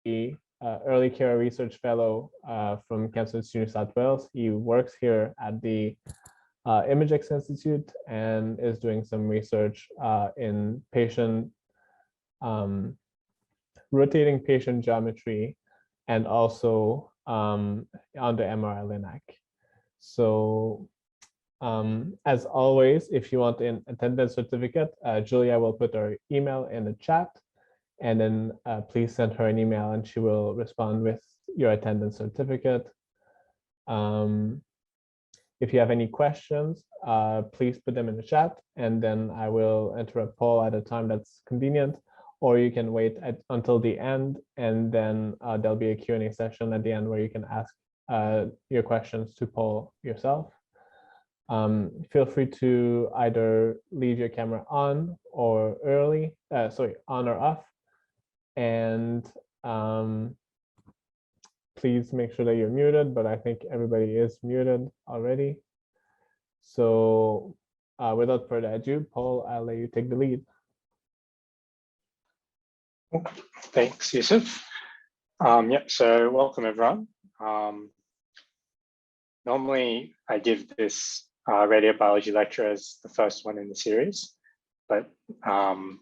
the early care research fellow from Cancer Institute of South Wales. He works here at the ImageX Institute and is doing some research in rotating patient geometry and also on the MRI LINAC. So as always, if you want an attendance certificate, Julia will put her email in the chat, and then please send her an email and she will respond with your attendance certificate. If you have any questions, please put them in the chat, and then I will interrupt Paul at a time that's convenient, or you can wait until the end, and then there'll be a Q&A session at the end where you can ask your questions to Paul yourself. Feel free to either leave your camera on or on or off, and please make sure that you're muted, but I think everybody is muted already. So without further ado, Paul, I'll let you take the lead. Thanks, Yusuf. So welcome everyone. Normally I give this radiobiology lecture as the first one in the series, but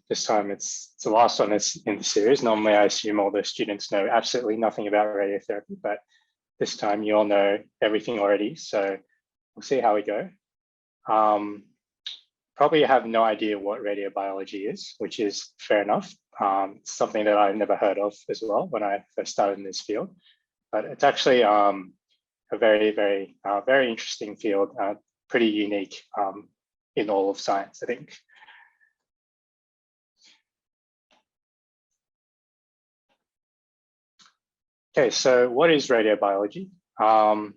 this time it's the last one in the series. Normally I assume all the students know absolutely nothing about radiotherapy, but this time you all know everything already, so we'll see how we go. Probably have no idea what radiobiology is, which is fair enough. It's something that I've never heard of as well when I first started in this field, but it's actually a very, very, very interesting field, pretty unique in all of science, I think. Okay, so what is radiobiology? If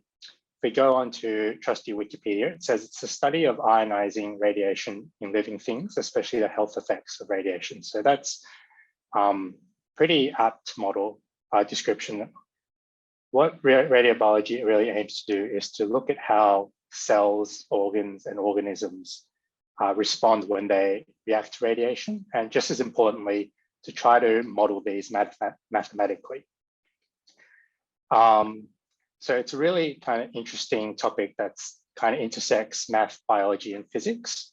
we go on to trusty Wikipedia, it says it's the study of ionizing radiation in living things, especially the health effects of radiation. So that's pretty apt model description. What radiobiology really aims to do is to look at how cells, organs, and organisms respond when they react to radiation, and just as importantly, to try to model these mathematically. So it's a really kind of interesting topic that's kind of intersects math, biology, and physics.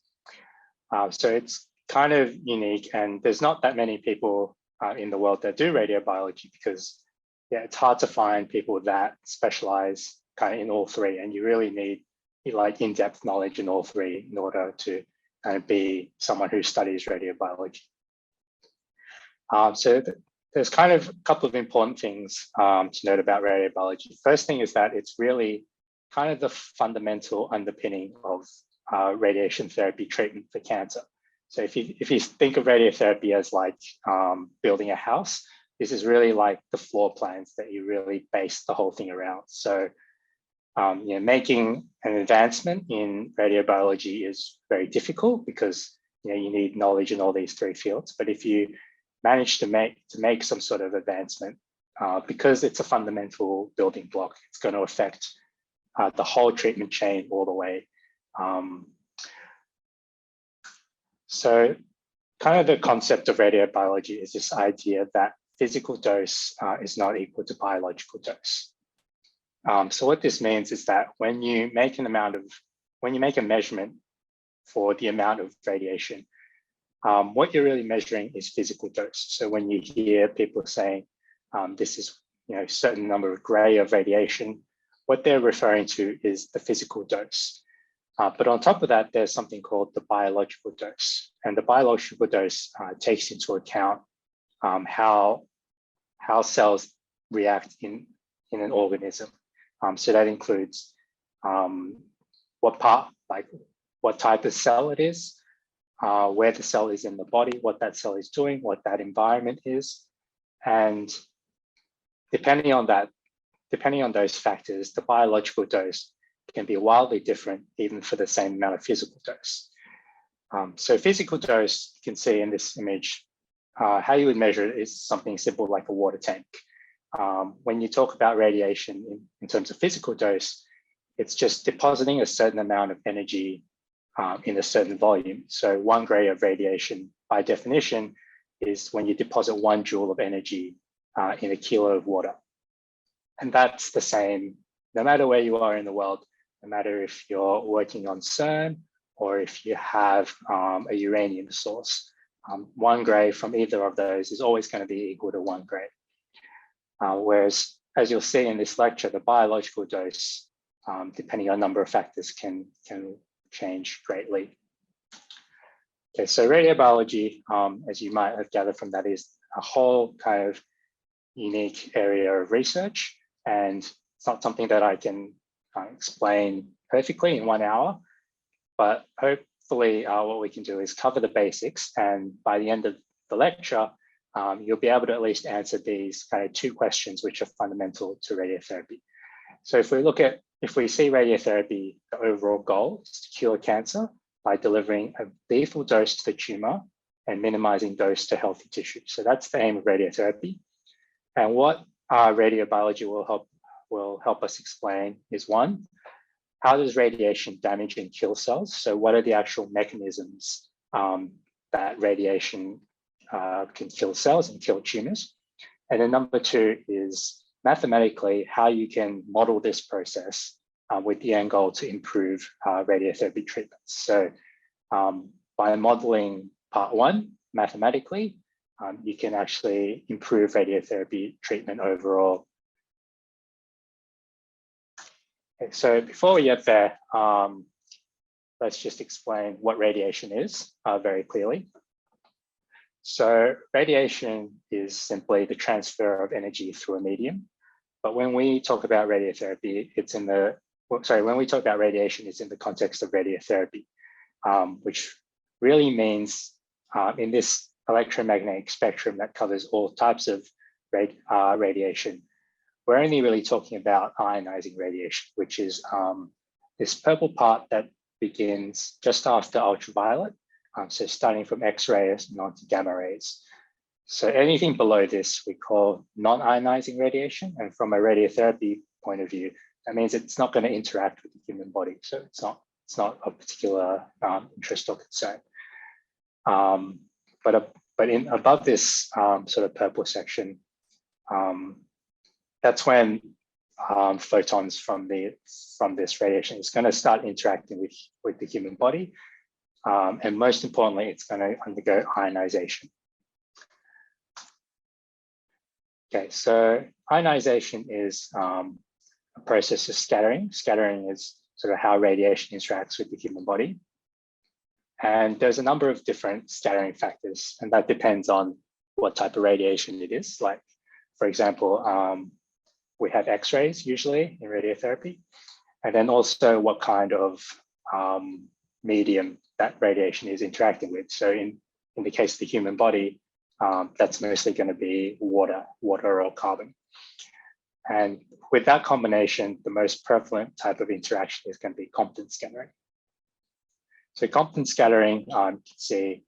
So it's kind of unique, and there's not that many people in the world that do radiobiology, because it's hard to find people that specialize kind of in all three, and you really need like in-depth knowledge in all three in order to kind of be someone who studies radiobiology. There's kind of a couple of important things to note about radiobiology. First thing is that it's really kind of the fundamental underpinning of radiation therapy treatment for cancer. So if you think of radiotherapy as like building a house, this is really like the floor plans that you really base the whole thing around. So making an advancement in radiobiology is very difficult because you need knowledge in all these three fields. But if you manage to make some sort of advancement, because it's a fundamental building block, it's going to affect the whole treatment chain all the way. So kind of the concept of radiobiology is this idea that physical dose is not equal to biological dose. So what this means is that when you make a measurement for the amount of radiation, what you're really measuring is physical dose. So when you hear people saying this is a certain number of gray of radiation, what they're referring to is the physical dose. But on top of that, there's something called the biological dose. And the biological dose takes into account how cells react in an organism. So that includes what type of cell it is, where the cell is in the body, what that cell is doing, what that environment is. And depending on those factors, the biological dose can be wildly different even for the same amount of physical dose. So physical dose, you can see in this image, how you would measure it is something simple like a water tank. When you talk about radiation in terms of physical dose, it's just depositing a certain amount of energy in a certain volume. So 1 gray of radiation, by definition, is when you deposit 1 joule of energy in a kilo of water. And that's the same no matter where you are in the world, no matter if you're working on CERN or if you have a uranium source. 1 gray from either of those is always going to be equal to 1 gray. Whereas, as you'll see in this lecture, the biological dose, depending on a number of factors, can change greatly. Okay, so radiobiology, as you might have gathered from that, is a whole kind of unique area of research, and it's not something that I can explain perfectly in 1 hour, but hopefully what we can do is cover the basics, and by the end of the lecture, you'll be able to at least answer these kind of 2 questions which are fundamental to radiotherapy. So if we see radiotherapy, the overall goal is to cure cancer by delivering a lethal dose to the tumor and minimizing dose to healthy tissue. So that's the aim of radiotherapy. And what radiobiology will help us explain is, 1, how does radiation damage and kill cells? So what are the actual mechanisms that radiation can kill cells and kill tumors? And then number 2 is mathematically how you can model this process with the end goal to improve radiotherapy treatments. So by modeling part 1 mathematically, you can actually improve radiotherapy treatment overall. Okay, so before we get there, let's just explain what radiation is very clearly. So radiation is simply the transfer of energy through a medium. But when we talk about radiotherapy, when we talk about radiation, it's in the context of radiotherapy, which really means in this electromagnetic spectrum that covers all types of radiation, we're only really talking about ionizing radiation, which is this purple part that begins just after ultraviolet. So starting from X-rays and on to gamma rays. So anything below this we call non-ionizing radiation. And from a radiotherapy point of view, that means it's not going to interact with the human body. So it's not of particular interest or concern. But above this sort of purple section, that's when photons from this radiation is going to start interacting with the human body. And most importantly, it's going to undergo ionization. Okay, so ionization is a process of scattering. Scattering is sort of how radiation interacts with the human body. And there's a number of different scattering factors, and that depends on what type of radiation it is. Like, for example, we have X-rays usually in radiotherapy, and then also what kind of medium that radiation is interacting with. So in the case of the human body, that's mostly going to be water or carbon. And with that combination, the most prevalent type of interaction is going to be Compton scattering. So Compton scattering, you can see,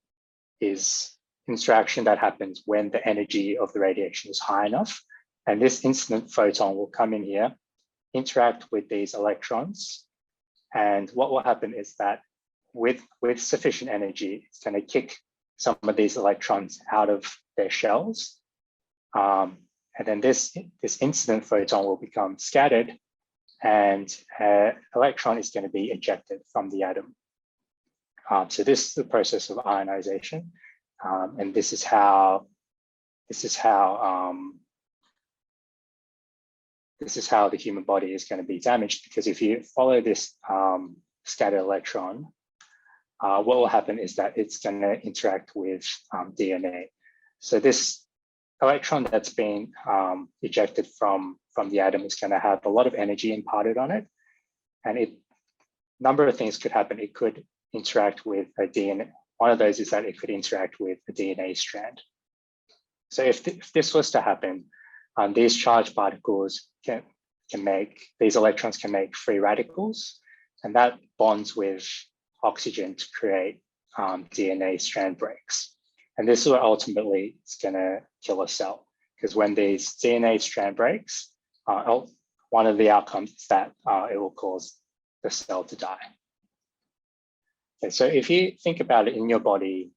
is interaction that happens when the energy of the radiation is high enough. And this incident photon will come in here, interact with these electrons. And what will happen is that with sufficient energy, it's going to kick some of these electrons out of their shells. And then this incident photon will become scattered, and an electron is going to be ejected from the atom. So this is the process of ionization, and this is how the human body is going to be damaged, because if you follow this scattered electron, what will happen is that it's going to interact with DNA. So this electron that's been ejected from the atom is going to have a lot of energy imparted on it, and a number of things could happen. It could interact with a DNA. One of those is that it could interact with a DNA strand. So if this was to happen, these charged particles these electrons can make free radicals, and that bonds with oxygen to create DNA strand breaks. And this is what ultimately is going to kill a cell, because when these DNA strand breaks, one of the outcomes is that it will cause the cell to die. Okay, so if you think about it in your body,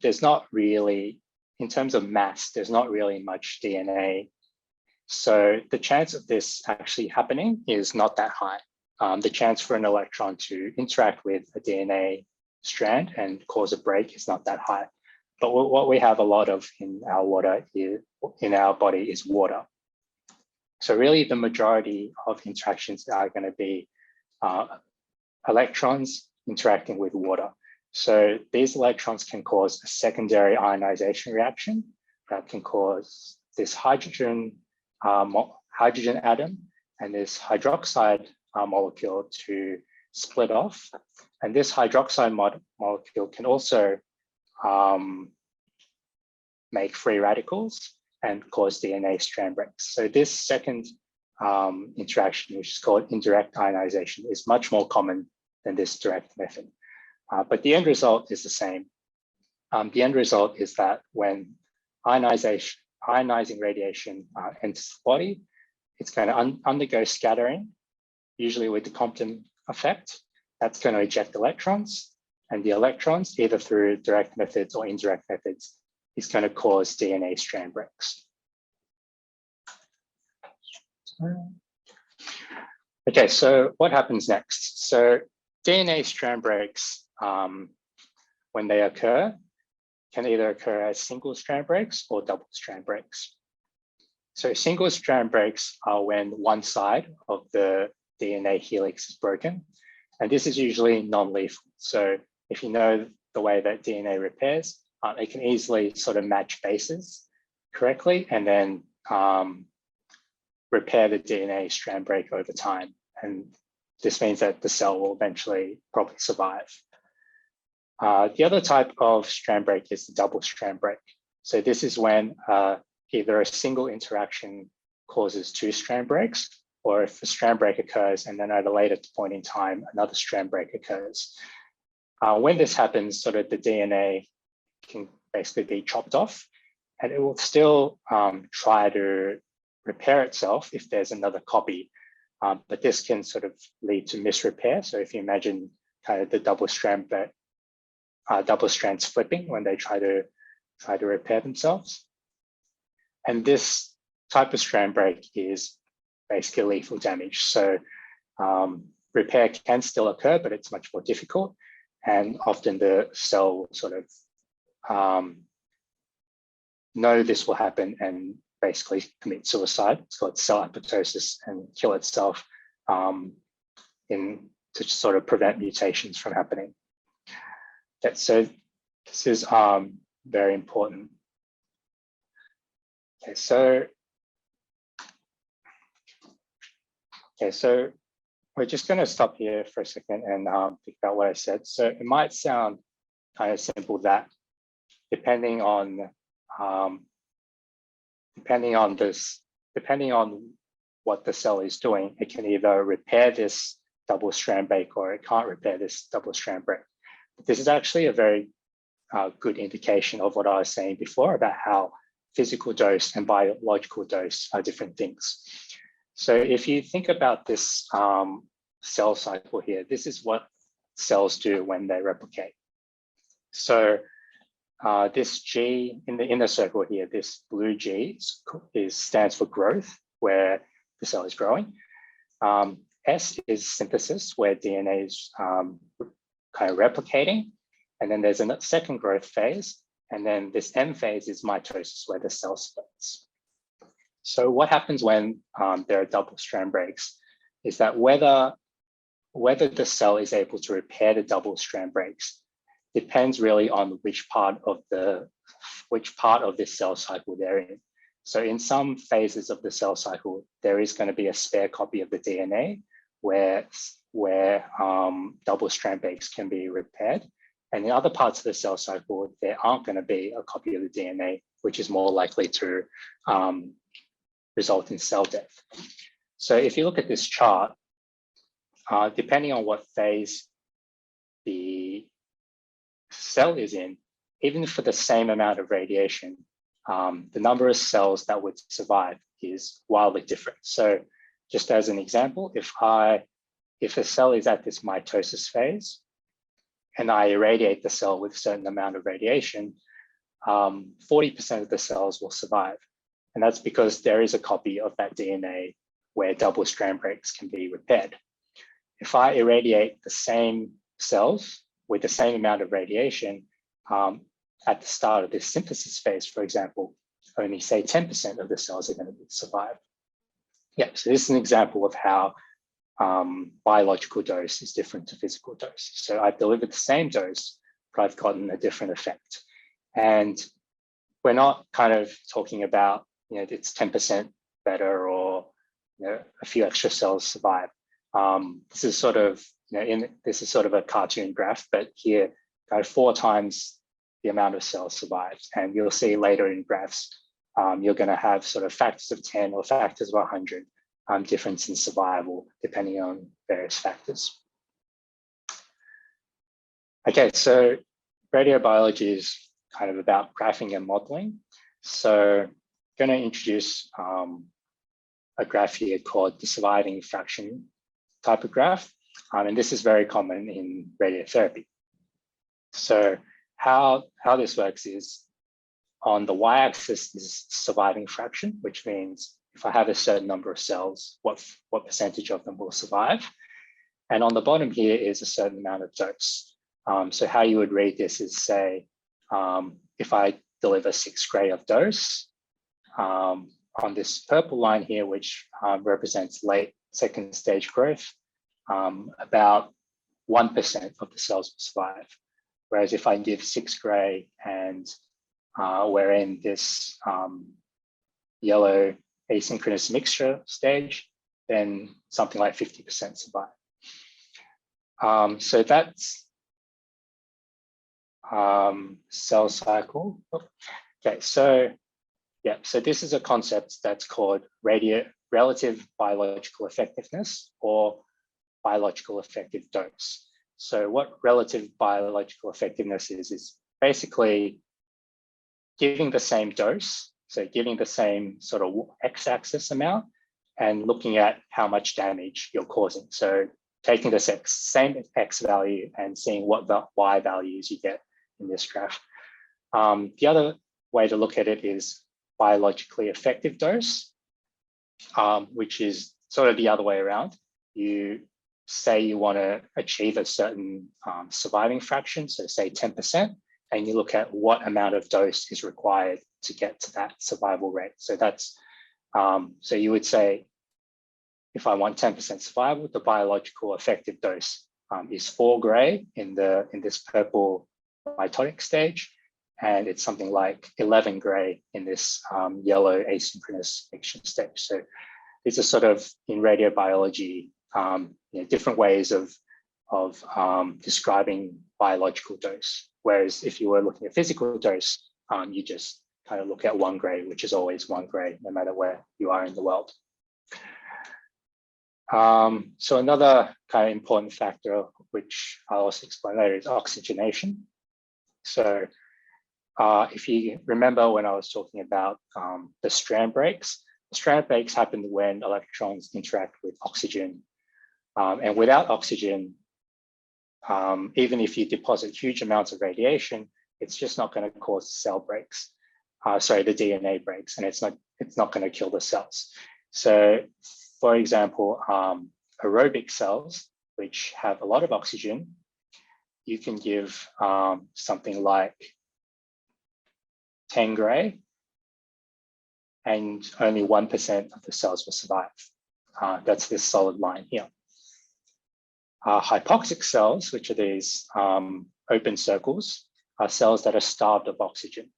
there's not really in terms of mass, there's not really much DNA. So the chance of this actually happening is not that high. The chance for an electron to interact with a DNA strand and cause a break is not that high. But what we have a lot of in our body is water. So really the majority of interactions are going to be electrons interacting with water. So these electrons can cause a secondary ionization reaction that can cause this hydrogen atom and this hydroxide molecule to split off. And this hydroxide molecule can also make free radicals and cause DNA strand breaks. So this second interaction, which is called indirect ionization, is much more common than this direct method. But the end result is the same. The end result is that when ionizing radiation enters the body, it's going to undergo scattering, usually with the Compton effect. That's going to eject electrons, and the electrons, either through direct methods or indirect methods, is going to cause DNA strand breaks. Okay, so what happens next? So DNA strand breaks, when they occur, can either occur as single strand breaks or double strand breaks. So single strand breaks are when one side of the DNA helix is broken, and this is usually non-lethal. So if you know the way that DNA repairs, it can easily sort of match bases correctly and then repair the DNA strand break over time. And this means that the cell will eventually probably survive. The other type of strand break is the double strand break. So this is when either a single interaction causes two strand breaks, or if a strand break occurs and then at a later point in time, another strand break occurs. When this happens, sort of the DNA can basically be chopped off, and it will still try to repair itself if there's another copy. But this can sort of lead to misrepair. So if you imagine kind of the double strands flipping when they try to repair themselves. And this type of strand break is basically lethal damage. So repair can still occur, but it's much more difficult. And often the cell will sort of know this will happen and basically commit suicide. It's called cell apoptosis, and kill itself to sort of prevent mutations from happening. So this is very important. Okay, so we're just going to stop here for a second and think about what I said. So it might sound kind of simple that depending on what the cell is doing, it can either repair this double strand break or it can't repair this double strand break. But this is actually a very good indication of what I was saying before about how physical dose and biological dose are different things. So if you think about this cell cycle here, this is what cells do when they replicate. So this G in the inner circle here, this blue G stands for growth, where the cell is growing. S is synthesis, where DNA is kind of replicating. And then there's a second growth phase. And then this M phase is mitosis, where the cell splits. So what happens when there are double strand breaks is that whether the cell is able to repair the double strand breaks depends really on which part of this cell cycle they're in. So in some phases of the cell cycle, there is going to be a spare copy of the DNA where double strand breaks can be repaired. And in other parts of the cell cycle, there aren't going to be a copy of the DNA, which is more likely to result in cell death. So if you look at this chart, depending on what phase the cell is in, even for the same amount of radiation, the number of cells that would survive is wildly different. So just as an example, if a cell is at this mitosis phase and I irradiate the cell with a certain amount of radiation, 40% of the cells will survive. And that's because there is a copy of that DNA where double strand breaks can be repaired. If I irradiate the same cells with the same amount of radiation at the start of this synthesis phase, for example, only say 10% of the cells are going to survive. Yeah, so this is an example of how biological dose is different to physical dose. So I've delivered the same dose, but I've gotten a different effect. And we're not kind of talking about, it's 10% better or a few extra cells survive. This is sort of, this is sort of a cartoon graph, but here, kind of 4 times the amount of cells survives. And you'll see later in graphs, you're going to have sort of factors of 10 or factors of 100 difference in survival, depending on various factors. Okay, so radiobiology is kind of about graphing and modeling. So I'm going to introduce a graph here called the surviving fraction type of graph. And this is very common in radiotherapy. So how this works is on the y-axis is surviving fraction, which means if I have a certain number of cells, what percentage of them will survive? And on the bottom here is a certain amount of dose. So how you would read this is say, if I deliver 6 gray of dose, on this purple line here, which represents late second stage growth, about 1% of the cells will survive. Whereas if I give 6 gray and we're in this yellow asynchronous mixture stage, then something like 50% survive. So that's cell cycle. Okay, so yeah, so this is a concept that's called relative biological effectiveness or biological effective dose. So what relative biological effectiveness is basically giving the same dose, so giving the same sort of x-axis amount and looking at how much damage you're causing. So taking the same x value and seeing what the y values you get in this graph. The other way to look at it is biologically effective dose, which is sort of the other way around. You say you want to achieve a certain surviving fraction, so say 10%, and you look at what amount of dose is required to get to that survival rate. So that's, so you would say, if I want 10% survival, the biological effective dose is 4 gray in this purple mitotic stage, and it's something like 11 gray in this yellow asynchronous mixture stage. So these are sort of in radiobiology, different ways of describing biological dose. Whereas if you were looking at physical dose, you just kind of look at 1 gray, which is always 1 gray, no matter where you are in the world. So another kind of important factor, which I'll also explain later, is oxygenation. So if you remember when I was talking about the strand breaks happen when electrons interact with oxygen. And without oxygen, even if you deposit huge amounts of radiation, it's just not going to cause cell breaks. The DNA breaks, and it's not going to kill the cells. So, for example, aerobic cells, which have a lot of oxygen, you can give something like 10 gray, and only 1% of the cells will survive. That's this solid line here. Hypoxic cells, which are these open circles, are cells that are starved of oxygen.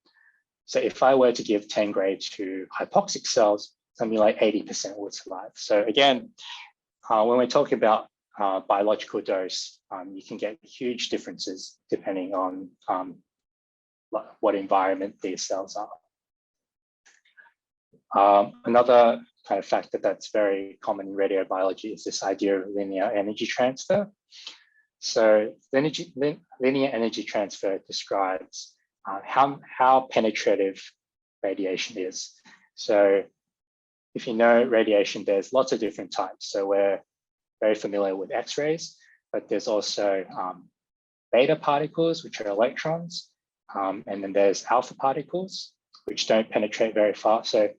So if I were to give 10 gray to hypoxic cells, something like 80% would survive. So again, when we're talking about biological dose, you can get huge differences depending on what environment these cells are. Another kind of factor that's very common in radiobiology is this idea of linear energy transfer. So linear energy transfer describes how penetrative radiation is. So if you know radiation, there's lots of different types. So we're very familiar with X-rays, but there's also beta particles, which are electrons. and then there's alpha particles, which don't penetrate very far. So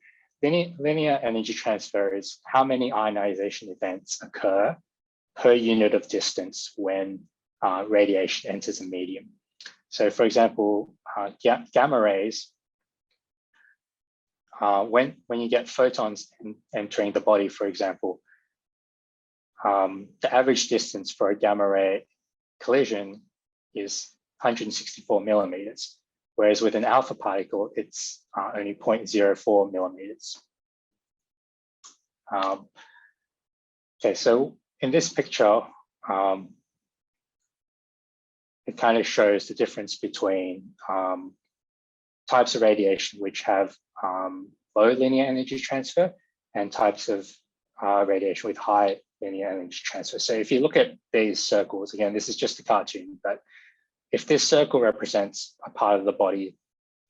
linear energy transfer is how many ionization events occur per unit of distance when radiation enters a medium. So for example, gamma rays, when you get photons entering the body, for example, the average distance for a gamma ray collision is 164 millimeters, whereas with an alpha particle, it's only 0.04 millimeters. Okay, so in this picture, it kind of shows the difference between types of radiation which have low linear energy transfer and types of radiation with high linear energy transfer. So if you look at these circles, again, this is just a cartoon, but if this circle represents a part of the body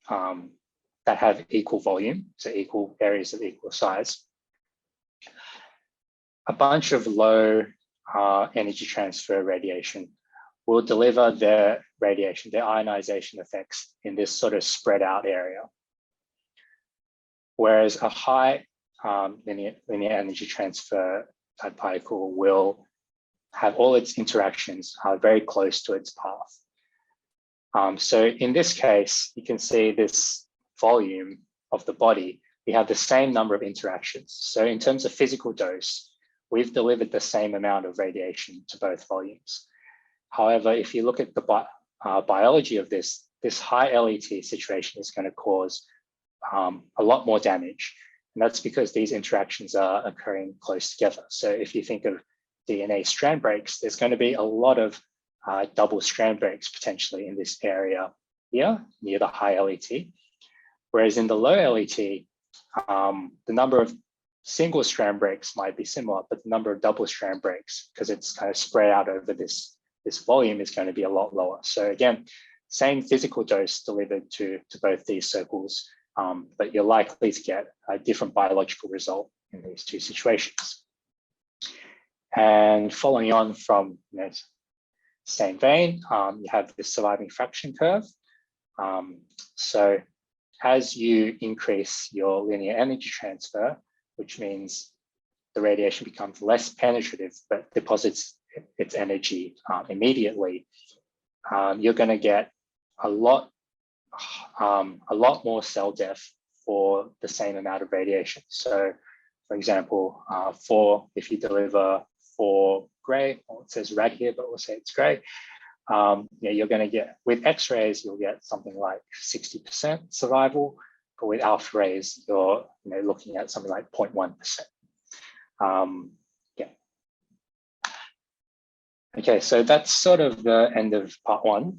that have equal volume, so equal areas of equal size, a bunch of low energy transfer radiation will deliver their radiation, their ionization effects in this sort of spread out area. Whereas a high linear energy transfer type particle will have all its interactions very close to its path. So in this case, you can see this volume of the body, we have the same number of interactions. So in terms of physical dose, we've delivered the same amount of radiation to both volumes. However, if you look at the biology of this high LET situation is going to cause a lot more damage. And that's because these interactions are occurring close together. So if you think of DNA strand breaks, there's going to be a lot of double strand breaks potentially in this area here near the high LET. Whereas in the low LET, the number of single strand breaks might be similar, but the number of double strand breaks, because it's kind of spread out over this volume, is going to be a lot lower. So again, same physical dose delivered to both these circles, but you're likely to get a different biological result in these two situations. And following on from same vein, you have the surviving fraction curve. So as you increase your linear energy transfer, which means the radiation becomes less penetrative, but deposits its energy immediately, you're going to get a lot more cell death for the same amount of radiation. So, for example, if you deliver 4 gray, well, it says red here, but we'll say it's gray. You're going to get, with X-rays, you'll get something like 60% survival, but with alpha rays, you're looking at something like 0.1%. Okay, so that's sort of the end of part 1.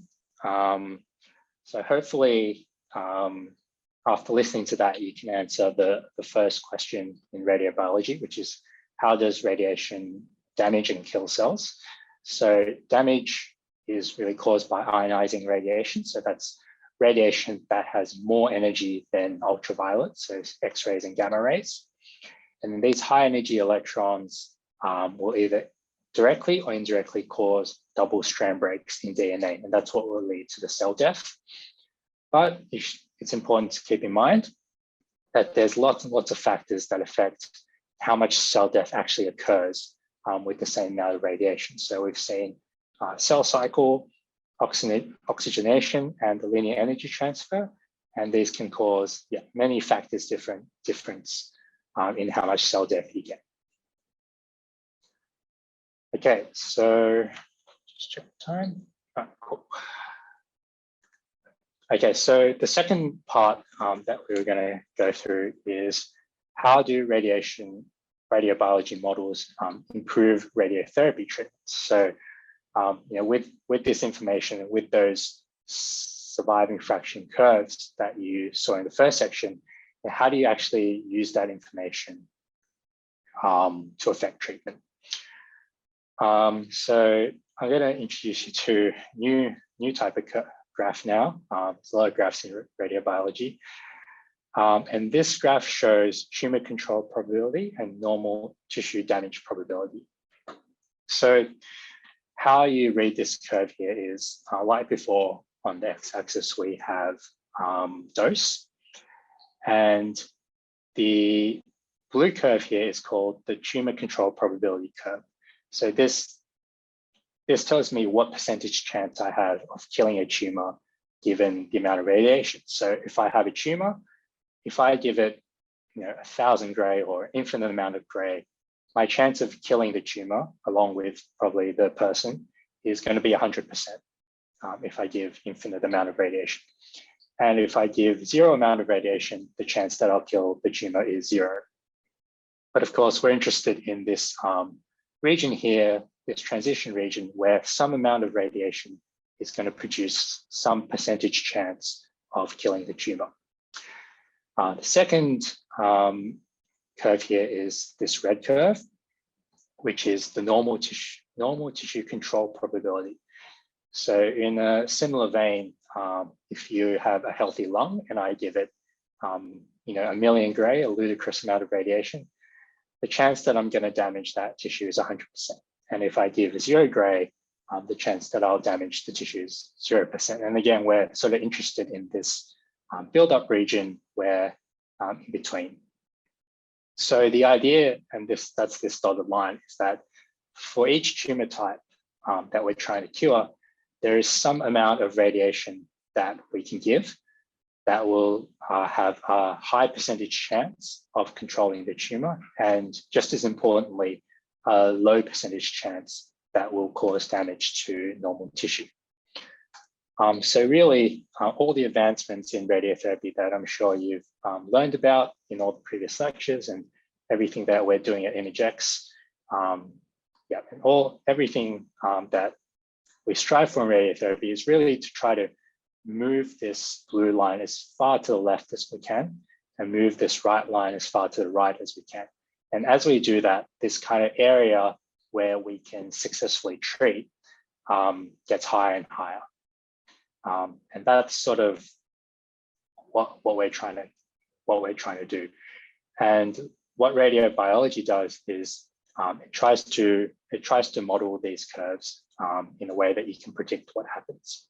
So hopefully, after listening to that, you can answer the first question in radiobiology, which is how does radiation damage and kill cells? So damage is really caused by ionizing radiation. So that's radiation that has more energy than ultraviolet, so X-rays and gamma rays. And then these high energy electrons will either directly or indirectly cause double strand breaks in DNA, and that's what will lead to the cell death. But it's important to keep in mind that there's lots and lots of factors that affect how much cell death actually occurs with the same amount of radiation. So we've seen cell cycle, oxygenation, and the linear energy transfer, and these can cause many factors difference in how much cell death you get. Okay, so just check the time. Oh, cool. Okay, so the second part that we were going to go through is how do radiobiology models improve radiotherapy treatments? So, with this information, with those surviving fraction curves that you saw in the first section, how do you actually use that information to affect treatment? So I'm going to introduce you to new type of graph now. There's a lot of graphs in radiobiology. And this graph shows tumor control probability and normal tissue damage probability. So how you read this curve here is, like before, on the x-axis, we have dose. And the blue curve here is called the tumor control probability curve. So this tells me what percentage chance I have of killing a tumor given the amount of radiation. So if I have a tumor, if I give it 1,000 gray or infinite amount of gray, my chance of killing the tumor, along with probably the person, is going to be 100% if I give infinite amount of radiation. And if I give zero amount of radiation, the chance that I'll kill the tumor is 0. But of course, we're interested in this region here, this transition region, where some amount of radiation is going to produce some percentage chance of killing the tumor. The second curve here is this red curve, which is the normal tissue control probability. So in a similar vein, if you have a healthy lung and I give it, 1,000,000 gray, a ludicrous amount of radiation, the chance that I'm going to damage that tissue is 100%. And if I give 0 gray, the chance that I'll damage the tissue is 0%. And again, we're sort of interested in this build-up region where in between. So the idea, and that's this dotted line, is that for each tumor type that we're trying to cure, there is some amount of radiation that we can give that will have a high percentage chance of controlling the tumor, and just as importantly, a low percentage chance that will cause damage to normal tissue. So really, all the advancements in radiotherapy that I'm sure you've learned about in all the previous lectures, and everything that we're doing at ImageX, everything that we strive for in radiotherapy is really to try to move this blue line as far to the left as we can, and move this right line as far to the right as we can. And as we do that, this kind of area where we can successfully treat gets higher and higher. And that's sort of what we're trying to do. And what radiobiology does is it tries to model these curves in a way that you can predict what happens.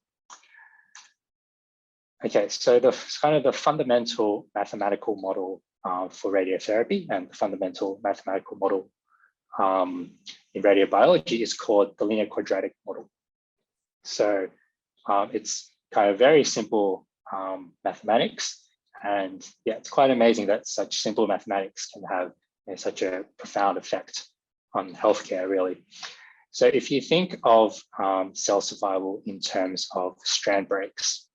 Okay, so the fundamental mathematical model for radiotherapy, and the fundamental mathematical model in radiobiology is called the linear quadratic model. So it's kind of very simple mathematics, and yeah, it's quite amazing that such simple mathematics can have such a profound effect on healthcare, really. So if you think of cell survival in terms of strand breaks,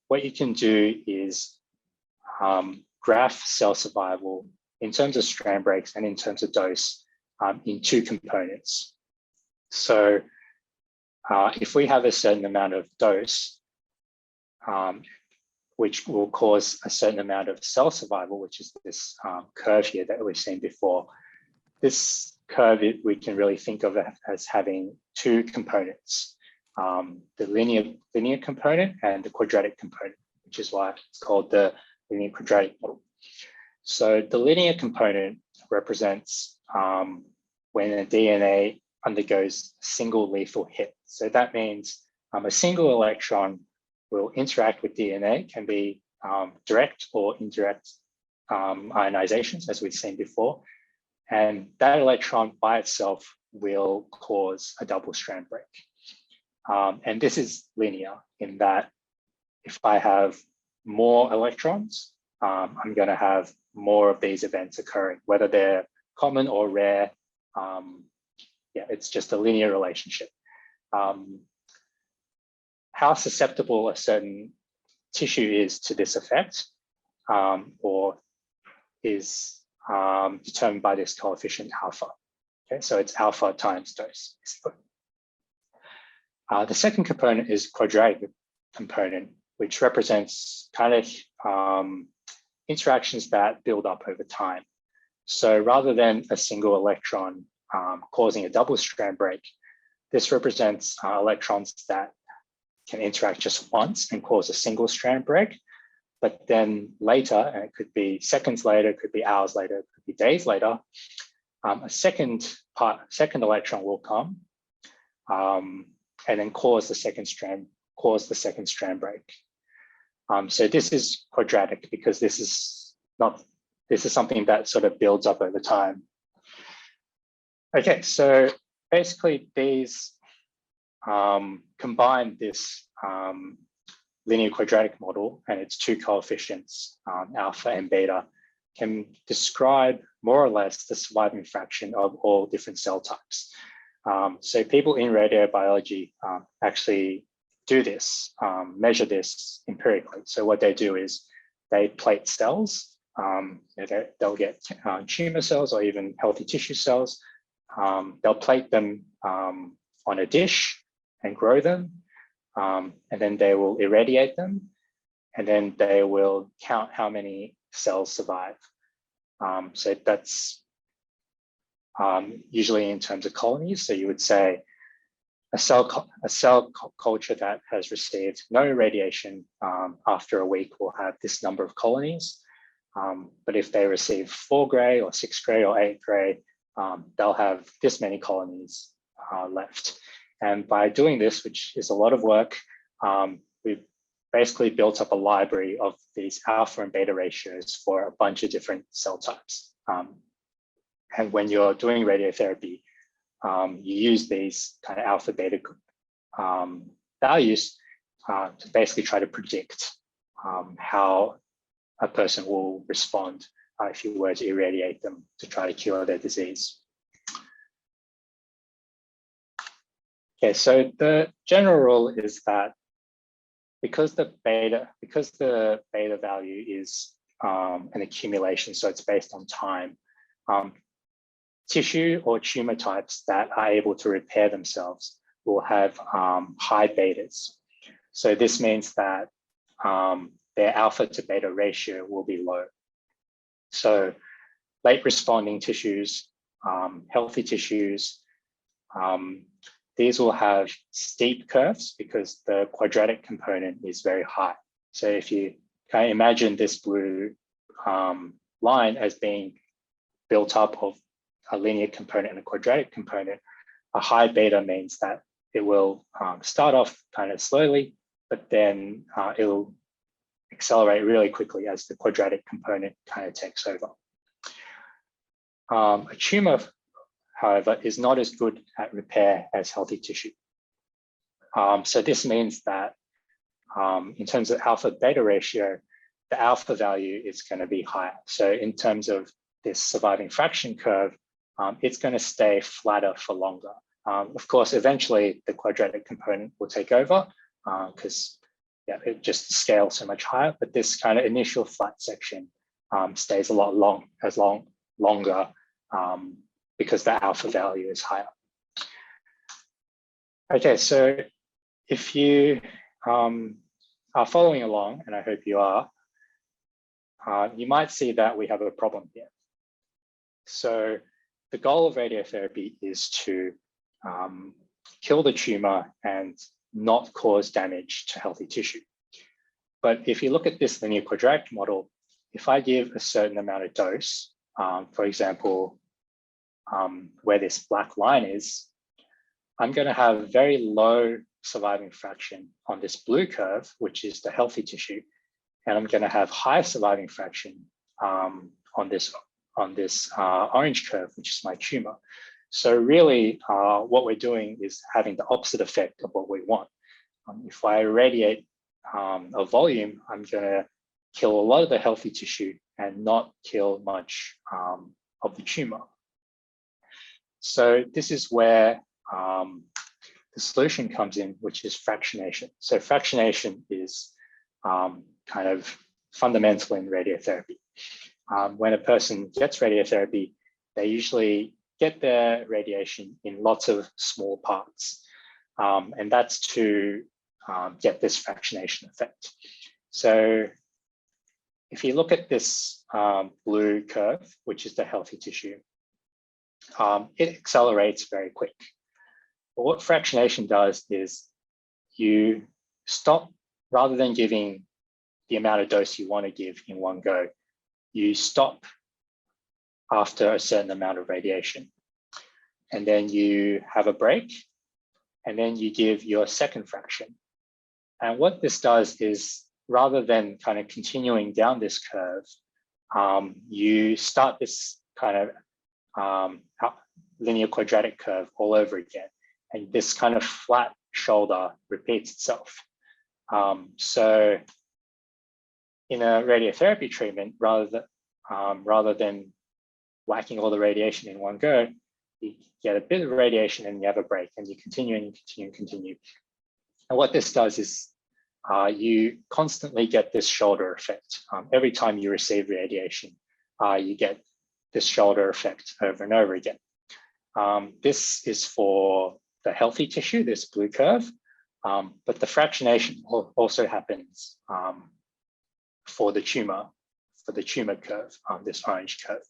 what you can do is graph cell survival in terms of strand breaks and in terms of dose in 2 components. So if we have a certain amount of dose, which will cause a certain amount of cell survival, which is this curve here that we've seen before, this curve we can really think of as having 2 components, the linear component and the quadratic component, which is why it's called the linear quadratic model. So the linear component represents when a DNA undergoes a single lethal hit. So that means a single electron will interact with DNA, can be direct or indirect ionizations, as we've seen before. And that electron by itself will cause a double strand break. And this is linear in that if I have more electrons, I'm going to have more of these events occurring, whether they're common or rare. It's just a linear relationship. How susceptible a certain tissue is to this effect, or is determined by this coefficient alpha. Okay, so it's alpha times dose. The second component is quadratic component, which represents kind of interactions that build up over time. So rather than a single electron causing a double strand break, this represents electrons that can interact just once and cause a single strand break. But then later, and it could be seconds later, it could be hours later, it could be days later, a second electron will come and then cause the second strand cause the second strand break. So this is quadratic because this is something that sort of builds up over time. Okay, so basically these combine this linear quadratic model and its two coefficients, alpha and beta, can describe more or less the surviving fraction of all different cell types. So people in radiobiology actually do this, measure this empirically. So what they do is they plate cells. They'll get tumor cells or even healthy tissue cells. They'll plate them on a dish and grow them. And then they will irradiate them. And then they will count how many cells survive. So that's usually in terms of colonies. So you would say a cell culture that has received no radiation after a week will have this number of colonies. But if they receive 4 gray or 6 gray or 8 gray, they'll have this many colonies left. And by doing this, which is a lot of work, we've basically built up a library of these alpha and beta ratios for a bunch of different cell types. And when you're doing radiotherapy, you use these kind of alpha beta values to basically try to predict how a person will respond if you were to irradiate them to try to cure their disease. Okay, so the general rule is that because the beta value is an accumulation, so it's based on time, tissue or tumor types that are able to repair themselves will have high betas. So this means that their alpha to beta ratio will be low. So late responding tissues, healthy tissues, these will have steep curves because the quadratic component is very high. So if you kind of imagine this blue line as being built up of a linear component and a quadratic component, a high beta means that it will start off kind of slowly, but then it'll accelerate really quickly as the quadratic component kind of takes over. A tumor, however, is not as good at repair as healthy tissue. So this means that in terms of alpha beta ratio, the alpha value is going to be higher. So in terms of this surviving fraction curve, it's going to stay flatter for longer. Of course, eventually the quadratic component will take over because it just scales so much higher. But this kind of initial flat section stays a lot longer because the alpha value is higher. Okay, so if you are following along, and I hope you are, you might see that we have a problem here. So the goal of radiotherapy is to kill the tumor and not cause damage to healthy tissue. But if you look at this linear quadratic model, if I give a certain amount of dose, for example, where this black line is, I'm going to have very low surviving fraction on this blue curve, which is the healthy tissue, and I'm going to have high surviving fraction on this orange curve, which is my tumor. So really, what we're doing is having the opposite effect of what we want. If I irradiate a volume, I'm going to kill a lot of the healthy tissue and not kill much of the tumor. So this is where the solution comes in, which is fractionation. So fractionation is kind of fundamental in radiotherapy. When a person gets radiotherapy, they usually get their radiation in lots of small parts. And that's to get this fractionation effect. So if you look at this blue curve, which is the healthy tissue, it accelerates very quick. But what fractionation does is you stop, rather than giving the amount of dose you want to give in one go, you stop after a certain amount of radiation. And then you have a break, and then you give your second fraction. And what this does is, rather than kind of continuing down this curve, you start this kind of linear quadratic curve all over again. And this kind of flat shoulder repeats itself. So in a radiotherapy treatment, rather than whacking all the radiation in one go, you get a bit of radiation and you have a break, and you continue and you continue and continue. And what this does is you constantly get this shoulder effect. Every time you receive radiation, you get this shoulder effect over and over again. This is for the healthy tissue, this blue curve, but the fractionation also happens for the tumor curve, this orange curve.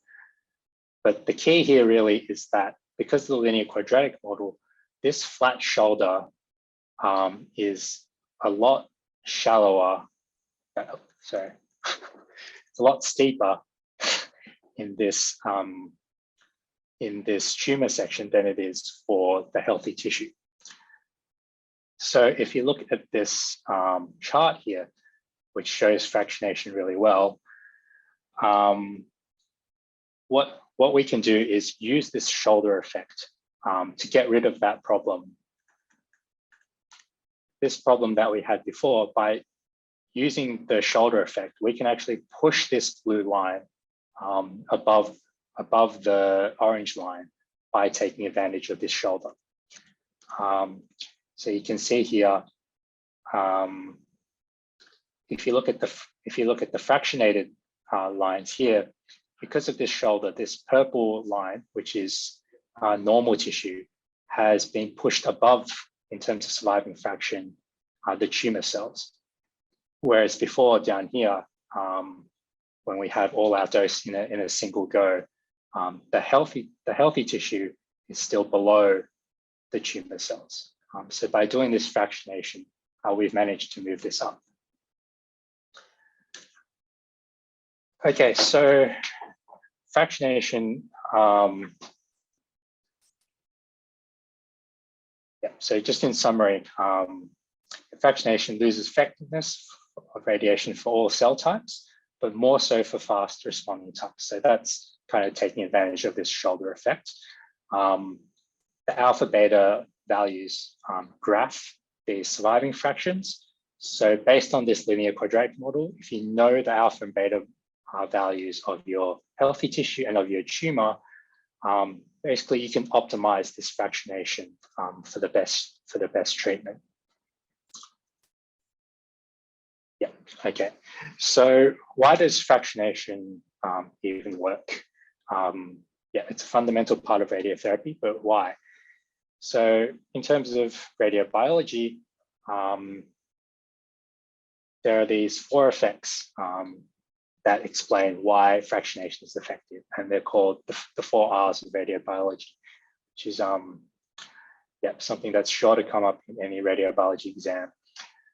But the key here really is that because of the linear quadratic model, this flat shoulder is a lot shallower, sorry, it's a lot steeper in this tumor section than it is for the healthy tissue. So if you look at this chart here, which shows fractionation really well, what we can do is use this shoulder effect to get rid of that problem. This problem that we had before. By using the shoulder effect, we can actually push this blue line above the orange line by taking advantage of this shoulder. So you can see here, if you look at the fractionated lines here, because of this shoulder, this purple line, which is normal tissue, has been pushed above, in terms of surviving fraction, the tumor cells. Whereas before, down here, when we have all our dose in a single go, the healthy tissue is still below the tumor cells. So by doing this fractionation, we've managed to move this up. Okay, so fractionation. So just in summary, fractionation loses effectiveness of radiation for all cell types, but more so for fast responding types. So that's kind of taking advantage of this shoulder effect. The alpha beta values graph the surviving fractions. So based on this linear quadratic model, if you know the alpha and beta values of your healthy tissue and of your tumor, basically you can optimize this fractionation for the best treatment. Yeah, okay. So why does fractionation even work? Yeah, it's a fundamental part of radiotherapy, but why? So in terms of radiobiology, there are these 4 effects that explain why fractionation is effective, and they're called the 4 R's of radiobiology, which is something that's sure to come up in any radiobiology exam.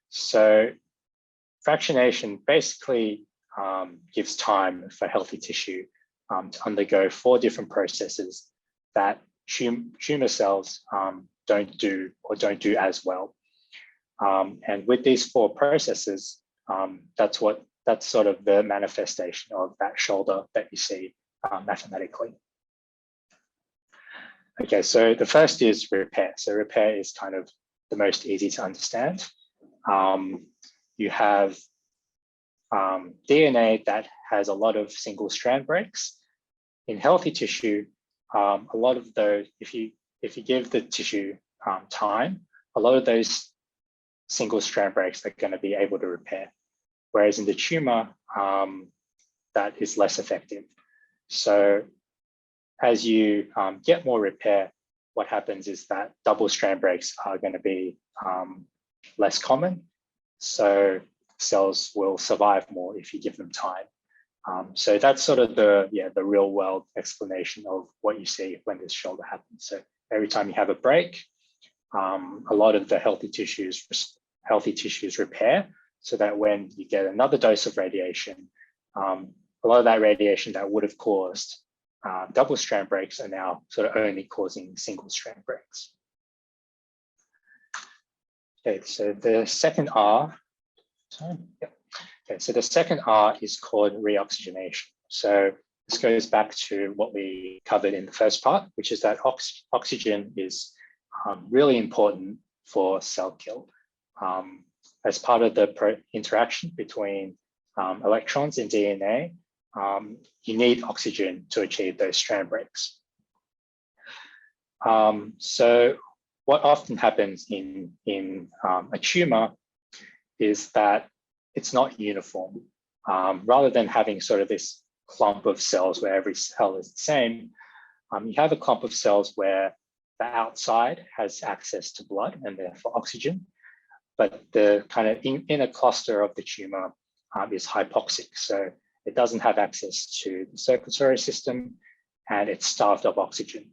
So fractionation basically gives time for healthy tissue to undergo 4 different processes that tumor cells don't do as well. And with these 4 processes, that's sort of the manifestation of that shoulder that you see mathematically. Okay, so the first is repair. So repair is kind of the most easy to understand. You have DNA that has a lot of single strand breaks. In healthy tissue, a lot of those, if you give the tissue time, a lot of those single strand breaks are going to be able to repair. Whereas in the tumor, that is less effective. So as you get more repair, what happens is that double strand breaks are going to be less common. So cells will survive more if you give them time. So that's sort of the real world explanation of what you see when this shoulder happens. So every time you have a break, a lot of the healthy tissues repair, so that when you get another dose of radiation, a lot of that radiation that would have caused double strand breaks are now sort of only causing single strand breaks. Okay, so the second R, sorry, yeah. Okay, so the second R is called reoxygenation. So this goes back to what we covered in the first part, which is that oxygen is really important for cell kill. As part of the interaction between electrons in DNA, you need oxygen to achieve those strand breaks. So what often happens in a tumor is that it's not uniform. Rather than having sort of this clump of cells where every cell is the same, you have a clump of cells where the outside has access to blood and therefore oxygen, but the kind of inner cluster of the tumor is hypoxic. So it doesn't have access to the circulatory system and it's starved of oxygen.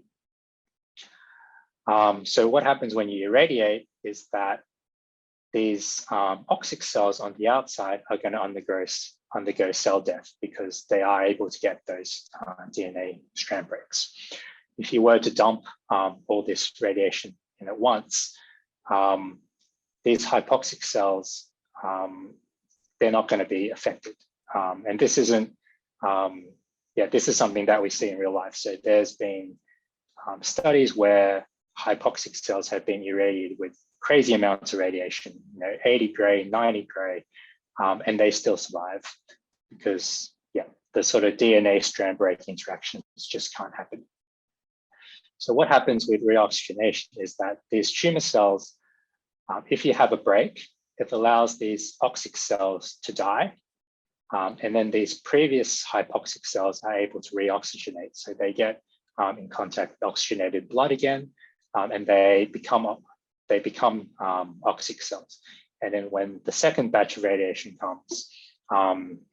So what happens when you irradiate is that these oxic cells on the outside are going to undergo cell death because they are able to get those DNA strand breaks. If you were to dump all this radiation in at once, these hypoxic cells, they're not going to be affected. And this isn't, this is something that we see in real life. So there's been studies where hypoxic cells have been irradiated with crazy amounts of radiation, 80 gray, 90 gray, and they still survive because, the sort of DNA strand break interactions just can't happen. So what happens with reoxygenation is that these tumor cells, if you have a break, it allows these oxic cells to die. And then these previous hypoxic cells are able to reoxygenate. So they get in contact with oxygenated blood again, and they become oxic cells. And then when the second batch of radiation comes,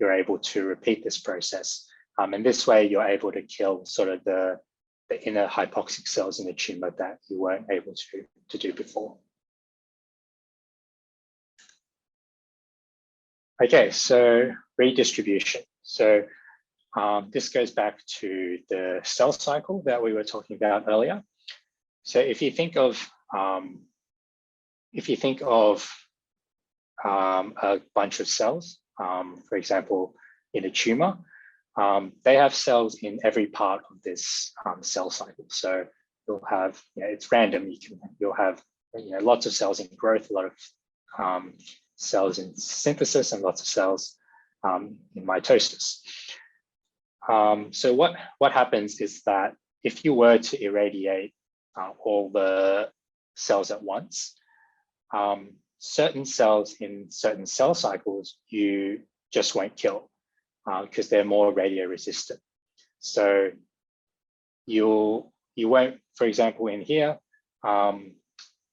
you're able to repeat this process. And this way you're able to kill sort of the inner hypoxic cells in the tumor that you weren't able to do before. Okay, so redistribution. So this goes back to the cell cycle that we were talking about earlier. So if you think of a bunch of cells, for example, in a tumor, they have cells in every part of this cell cycle. So you'll have, it's random. You'll have lots of cells in growth, a lot of cells in synthesis, and lots of cells in mitosis. So what happens is that if you were to irradiate all the cells at once, certain cells in certain cell cycles you just won't kill because they're more radio resistant. So you won't, for example, in here,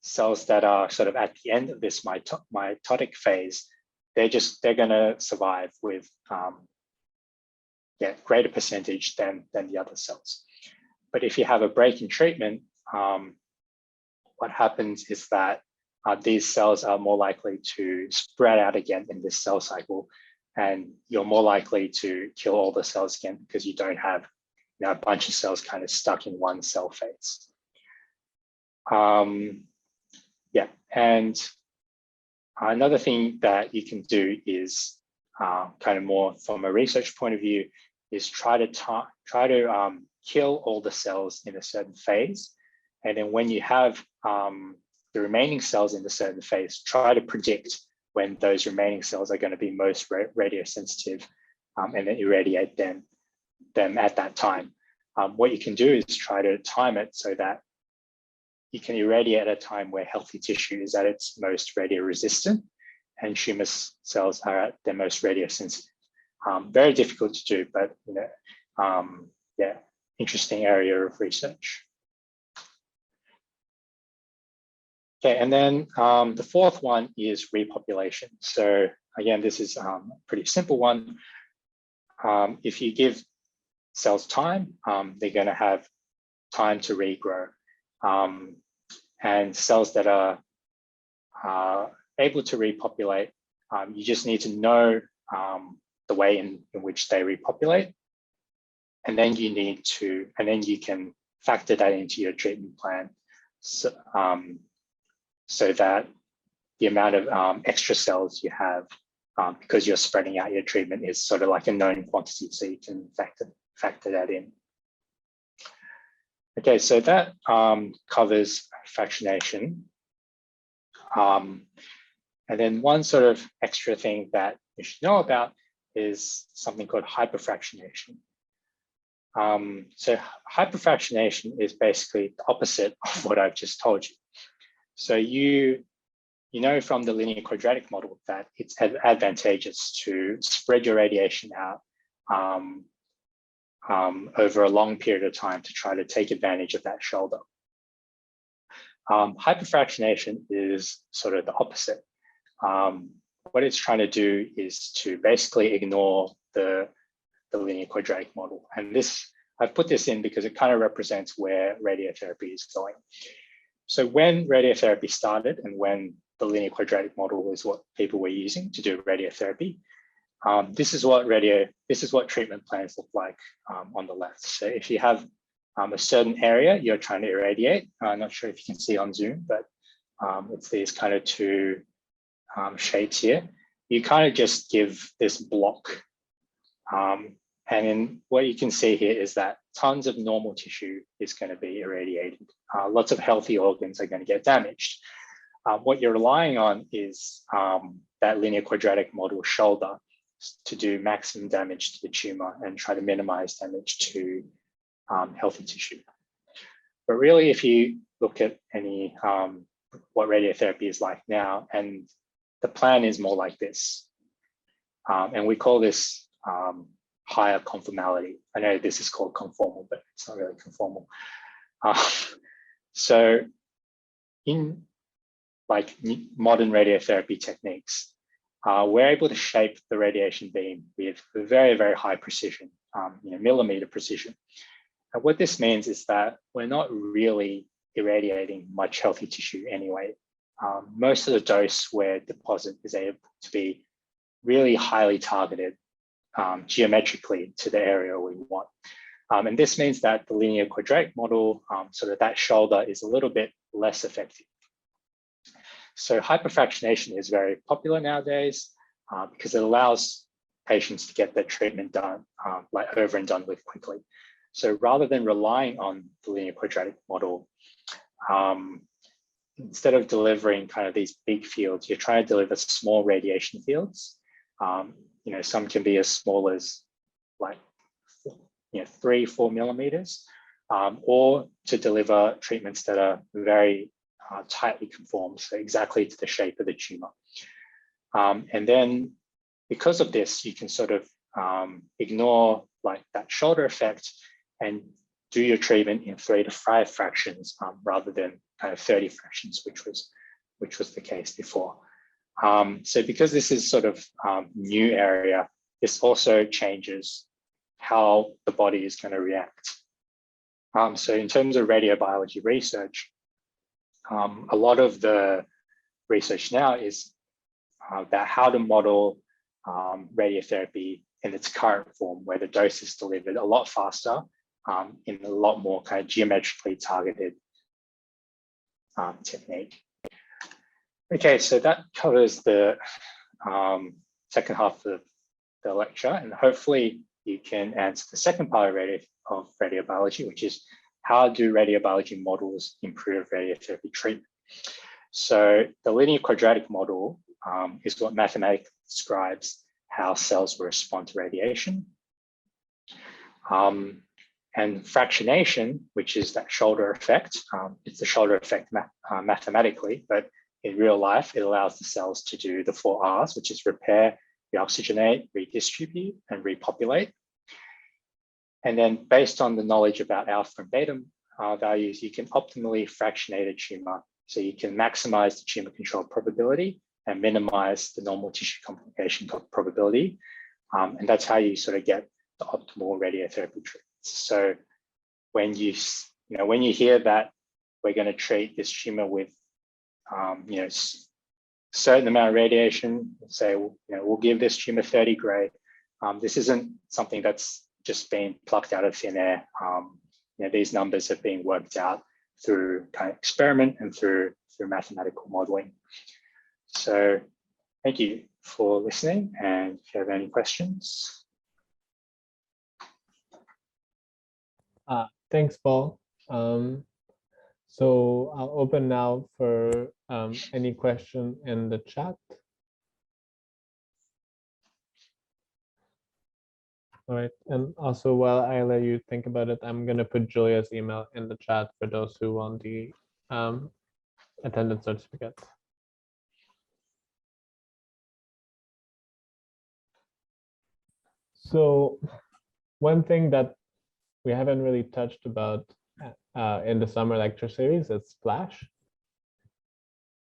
cells that are sort of at the end of this mitotic phase, they're going to survive with greater percentage than the other cells. But if you have a break in treatment, what happens is that these cells are more likely to spread out again in this cell cycle, and you're more likely to kill all the cells again because you don't have a bunch of cells kind of stuck in one cell phase. And another thing that you can do is kind of more from a research point of view is try to kill all the cells in a certain phase, and then when you have the remaining cells in a certain phase, try to predict when those remaining cells are going to be most radiosensitive, and then irradiate them at that time. What you can do is try to time it so that you can irradiate at a time where healthy tissue is at its most radio-resistant and tumor cells are at their most radiosensitive. Very difficult to do, but interesting area of research. Okay, and then the fourth one is repopulation. So again, this is a pretty simple one. If you give cells time, they're going to have time to regrow. And cells that are able to repopulate, you just need to know the way in which they repopulate, and then you can factor that into your treatment plan, so that the amount of extra cells you have because you're spreading out your treatment is sort of like a known quantity, so you can factor that in. Okay, so that covers fractionation. And then one sort of extra thing that you should know about is something called hypofractionation. So hypofractionation is basically the opposite of what I've just told you. So you know from the linear quadratic model that it's advantageous to spread your radiation out over a long period of time to try to take advantage of that shoulder. Hypofractionation is sort of the opposite. What it's trying to do is to basically ignore the linear quadratic model. And this, I've put this in because it kind of represents where radiotherapy is going. So when radiotherapy started and when the linear quadratic model is what people were using to do radiotherapy, this is what treatment plans look like on the left. So if you have a certain area you're trying to irradiate, I'm not sure if you can see on Zoom, but it's these kind of two shapes here. You kind of just give this block. And then what you can see here is that tons of normal tissue is going to be irradiated. Lots of healthy organs are going to get damaged. What you're relying on is that linear quadratic model shoulder to do maximum damage to the tumor and try to minimize damage to healthy tissue. But really, if you look at any what radiotherapy is like now, and the plan is more like this. And we call this higher conformality. I know this is called conformal, but it's not really conformal. So in like modern radiotherapy techniques, we're able to shape the radiation beam with very, very high precision, millimeter precision. And what this means is that we're not really irradiating much healthy tissue anyway. Most of the dose where deposit is able to be really highly targeted geometrically to the area we want. And this means that the linear quadratic model, sort of that shoulder is a little bit less effective. So hypofractionation is very popular nowadays because it allows patients to get their treatment done, like over and done with quickly. So rather than relying on the linear quadratic model, instead of delivering kind of these big fields, you're trying to deliver small radiation fields. Some can be as small as like 3-4 millimeters, or to deliver treatments that are very tightly conformed, so exactly to the shape of the tumor. And then because of this, you can sort of ignore like that shoulder effect and do your treatment in 3 to 5 fractions rather than kind of 30 fractions, which was the case before. So because this is sort of new area, this also changes how the body is going to react. So in terms of radiobiology research, a lot of the research now is about how to model radiotherapy in its current form, where the dose is delivered a lot faster in a lot more kind of geometrically targeted technique. Okay, so that covers the second half of the lecture, and hopefully you can answer the second part of radiobiology, which is how do radiobiology models improve radiotherapy treatment? So the linear quadratic model is what mathematically describes how cells will respond to radiation. And fractionation, which is that shoulder effect, it's the shoulder effect mathematically, but in real life, it allows the cells to do the 4 R's, which is repair, reoxygenate, redistribute, and repopulate. And then based on the knowledge about alpha and beta values, you can optimally fractionate a tumor. So you can maximize the tumor control probability and minimize the normal tissue complication probability. And that's how you sort of get the optimal radiotherapy treatments. So when you hear that we're going to treat this tumor with certain amount of radiation, say we'll give this tumor 30 gray. This isn't something that's just been plucked out of thin air. These numbers have been worked out through kind of experiment and through mathematical modeling. So thank you for listening, and if you have any questions. Thanks, Paul. So I'll open now for any question in the chat. All right, and also while I let you think about it, I'm going to put Julia's email in the chat for those who want the attendance certificate. So one thing that we haven't really touched about in the summer lecture series is flash.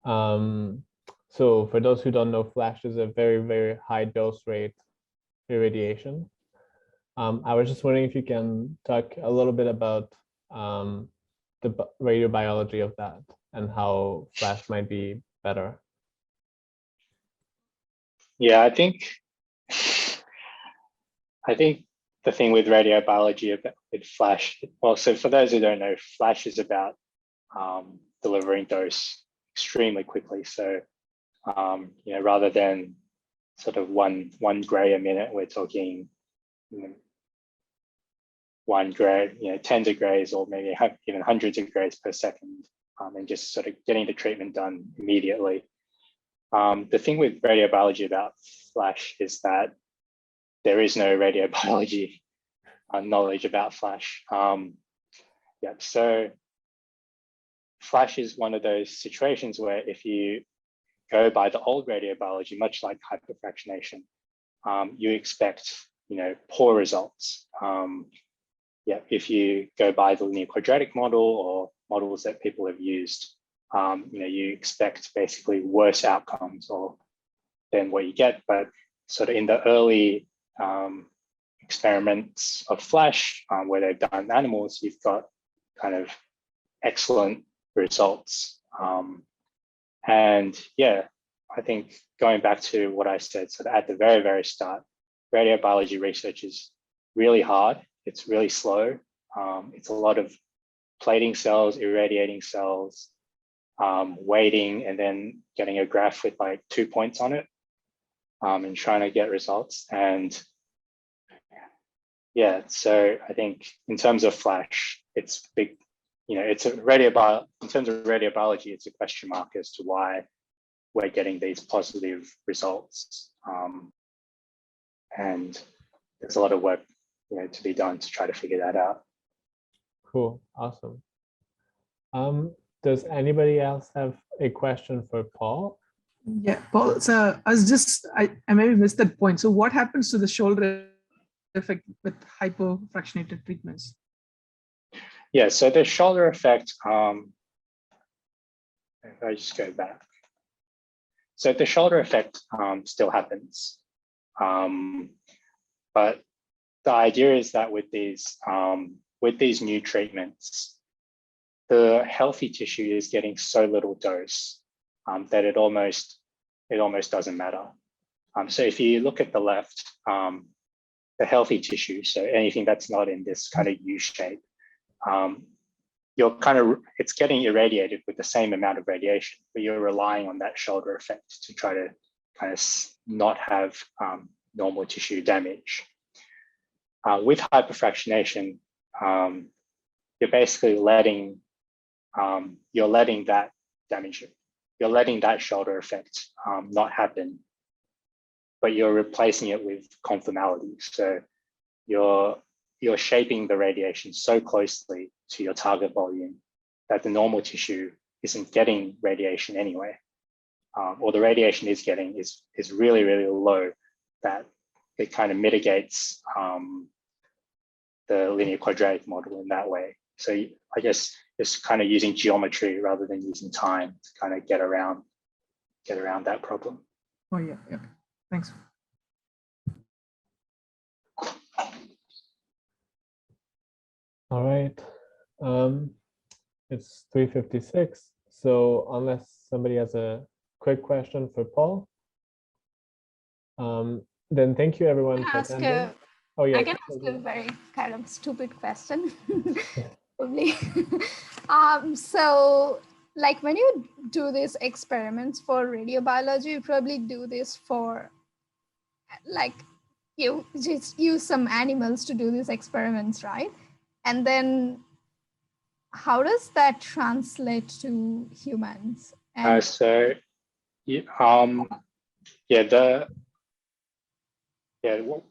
So for those who don't know, flash is a very, very high dose rate irradiation. I was just wondering if you can talk a little bit about the radiobiology of that and how flash might be better. Yeah, I think the thing with radiobiology with flash, well, so for those who don't know, flash is about delivering dose extremely quickly. So, you know, rather than sort of one gray a minute, we're talking, you know, 1 gray, you know, tens of grays, or maybe even hundreds of grays per second, and just sort of getting the treatment done immediately. The thing with radiobiology about flash is that there is no radiobiology knowledge about flash. Yeah, so flash is one of those situations where if you go by the old radiobiology, much like hypofractionation, you expect, you know, poor results. Yeah, if you go by the linear quadratic model or models that people have used, you know, you expect basically worse outcomes than what you get. But sort of in the early experiments of flash, where they've done animals, you've got kind of excellent results. And yeah, I think going back to what I said, so at the very, very start, radiobiology research is really hard. It's really slow. It's a lot of plating cells, irradiating cells, waiting, and then getting a graph with like 2 points on it, and trying to get results. And yeah, so I think in terms of flash, it's big, you know, it's a in terms of radiobiology, it's a question mark as to why we're getting these positive results. And there's a lot of work, you know, to be done to try to figure that out. Cool, awesome. Does anybody else have a question for Paul? Yeah, Paul, so I maybe missed that point. So what happens to the shoulder effect with hypofractionated treatments? Yeah, so the shoulder effect, if I just go back. So the shoulder effect still happens. But the idea is that with these new treatments, the healthy tissue is getting so little dose that it almost doesn't matter. So if you look at the left, the healthy tissue, so anything that's not in this kind of U shape, it's getting irradiated with the same amount of radiation, but you're relying on that shoulder effect to try to kind of not have normal tissue damage. With hypofractionation, you're basically letting that damage, you're letting that shoulder effect not happen, but you're replacing it with conformality. So you're shaping the radiation so closely to your target volume that the normal tissue isn't getting radiation anyway, or the radiation is getting is really, really low, that it kind of mitigates the linear quadratic model in that way. So I guess it's kind of using geometry rather than using time to kind of get around that problem. Oh yeah, yeah. Thanks. All right. It's 3:56. So unless somebody has a quick question for Paul, then thank you everyone for attending. Oh yeah. I can ask a very kind of stupid question, probably. So like when you do these experiments for radiobiology, you probably do this for like you just use some animals to do these experiments, right? And then how does that translate to humans? And So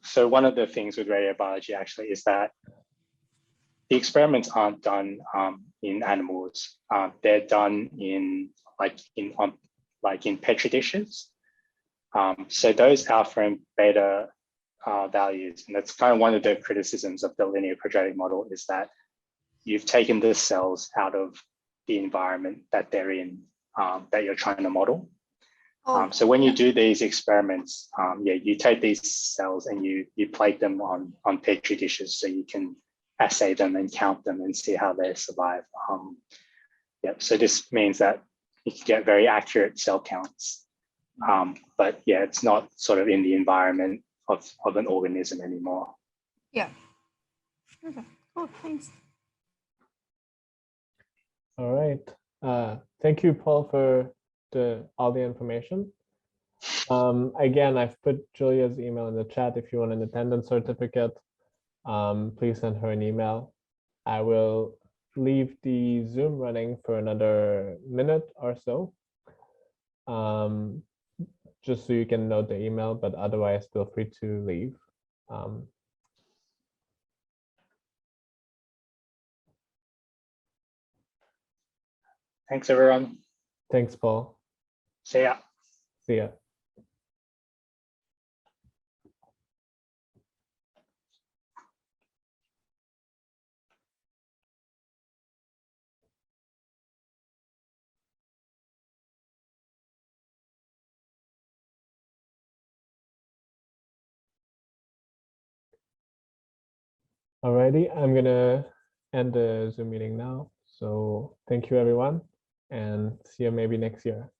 so one of the things with radiobiology actually is that the experiments aren't done in animals. They're done in petri dishes. So those alpha and beta values, and that's kind of one of the criticisms of the linear quadratic model, is that you've taken the cells out of the environment that they're in, that you're trying to model. So when you do these experiments, you take these cells and you plate them on petri dishes so you can assay them and count them and see how they survive. So this means that you can get very accurate cell counts, but it's not sort of in the environment of an organism anymore. Yeah. Okay. Cool. Thanks. All right. Thank you, Paul, for all the information. Again, I've put Julia's email in the chat. If you want an attendance certificate, please send her an email. I will leave the Zoom running for another minute or so, just so you can note the email, but otherwise feel free to leave. Thanks, everyone. Thanks, Paul. See ya. See ya. Alrighty, I'm gonna end the Zoom meeting now. So thank you, everyone, and see you maybe next year.